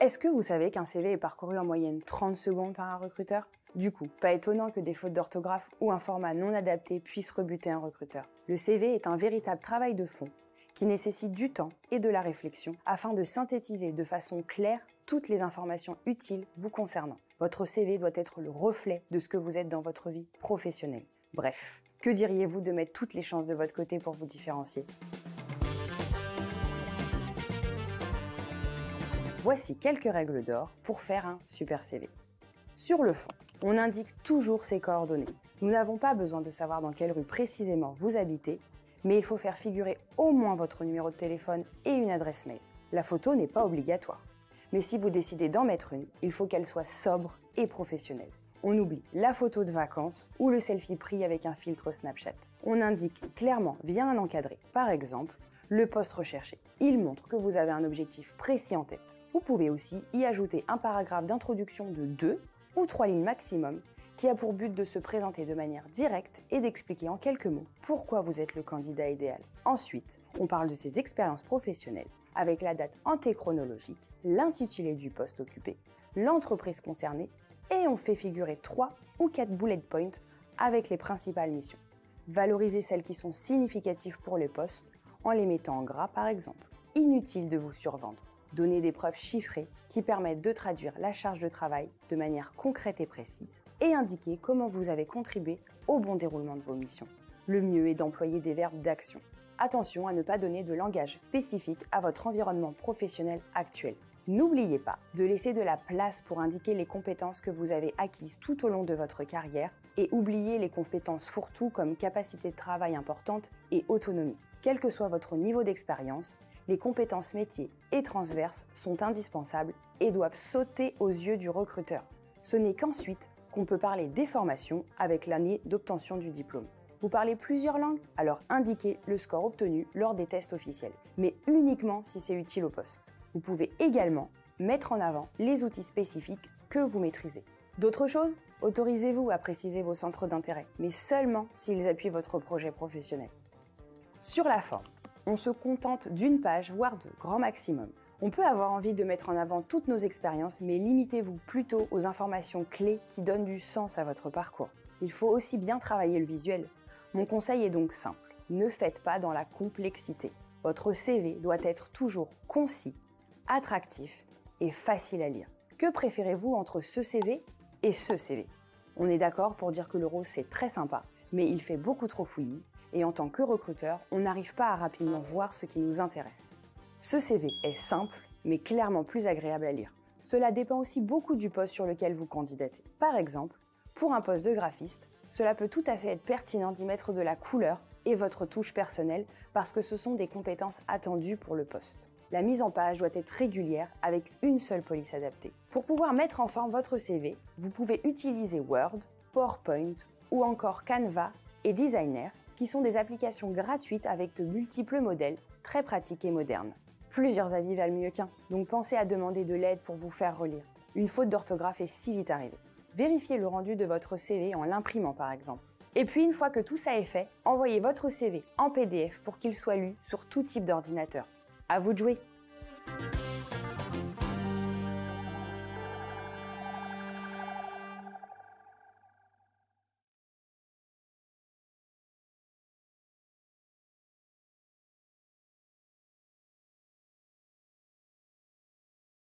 Est-ce que vous savez qu'un CV est parcouru en moyenne 30 secondes par un recruteur? Du coup, pas étonnant que des fautes d'orthographe ou un format non adapté puissent rebuter un recruteur. Le CV est un véritable travail de fond qui nécessite du temps et de la réflexion afin de synthétiser de façon claire toutes les informations utiles vous concernant. Votre CV doit être le reflet de ce que vous êtes dans votre vie professionnelle. Bref, que diriez-vous de mettre toutes les chances de votre côté pour vous différencier? Voici quelques règles d'or pour faire un super CV. Sur le fond, on indique toujours ses coordonnées. Nous n'avons pas besoin de savoir dans quelle rue précisément vous habitez, mais il faut faire figurer au moins votre numéro de téléphone et une adresse mail. La photo n'est pas obligatoire, mais si vous décidez d'en mettre une, il faut qu'elle soit sobre et professionnelle. On oublie la photo de vacances ou le selfie pris avec un filtre Snapchat. On indique clairement via un encadré, par exemple, le poste recherché. Il montre que vous avez un objectif précis en tête. Vous pouvez aussi y ajouter un paragraphe d'introduction de 2 ou 3 lignes maximum qui a pour but de se présenter de manière directe et d'expliquer en quelques mots pourquoi vous êtes le candidat idéal. Ensuite, on parle de ses expériences professionnelles avec la date antéchronologique, l'intitulé du poste occupé, l'entreprise concernée et on fait figurer 3 ou 4 bullet points avec les principales missions. Valorisez celles qui sont significatives pour les postes en les mettant en gras par exemple. Inutile de vous survendre. Donnez des preuves chiffrées qui permettent de traduire la charge de travail de manière concrète et précise et indiquer comment vous avez contribué au bon déroulement de vos missions. Le mieux est d'employer des verbes d'action. Attention à ne pas donner de langage spécifique à votre environnement professionnel actuel. N'oubliez pas de laisser de la place pour indiquer les compétences que vous avez acquises tout au long de votre carrière et oubliez les compétences fourre-tout comme capacité de travail importante et autonomie. Quel que soit votre niveau d'expérience, les compétences métiers et transverses sont indispensables et doivent sauter aux yeux du recruteur. Ce n'est qu'ensuite qu'on peut parler des formations avec l'année d'obtention du diplôme. Vous parlez plusieurs langues? Alors indiquez le score obtenu lors des tests officiels, mais uniquement si c'est utile au poste. Vous pouvez également mettre en avant les outils spécifiques que vous maîtrisez. D'autres choses? Autorisez-vous à préciser vos centres d'intérêt, mais seulement s'ils appuient votre projet professionnel. Sur la forme, on se contente d'une page, voire de grand maximum. On peut avoir envie de mettre en avant toutes nos expériences, mais limitez-vous plutôt aux informations clés qui donnent du sens à votre parcours. Il faut aussi bien travailler le visuel. Mon conseil est donc simple, ne faites pas dans la complexité. Votre CV doit être toujours concis, attractif et facile à lire. Que préférez-vous entre ce CV et ce CV? On est d'accord pour dire que le rose c'est très sympa, mais il fait beaucoup trop fouillis. Et en tant que recruteur, on n'arrive pas à rapidement voir ce qui nous intéresse. Ce CV est simple, mais clairement plus agréable à lire. Cela dépend aussi beaucoup du poste sur lequel vous candidatez. Par exemple, pour un poste de graphiste, cela peut tout à fait être pertinent d'y mettre de la couleur et votre touche personnelle parce que ce sont des compétences attendues pour le poste. La mise en page doit être régulière avec une seule police adaptée. Pour pouvoir mettre en forme votre CV, vous pouvez utiliser Word, PowerPoint ou encore Canva et Designer qui sont des applications gratuites avec de multiples modèles, très pratiques et modernes. Plusieurs avis valent mieux qu'un, donc pensez à demander de l'aide pour vous faire relire. Une faute d'orthographe est si vite arrivée. Vérifiez le rendu de votre CV en l'imprimant par exemple. Et puis une fois que tout ça est fait, envoyez votre CV en PDF pour qu'il soit lu sur tout type d'ordinateur. À vous de jouer!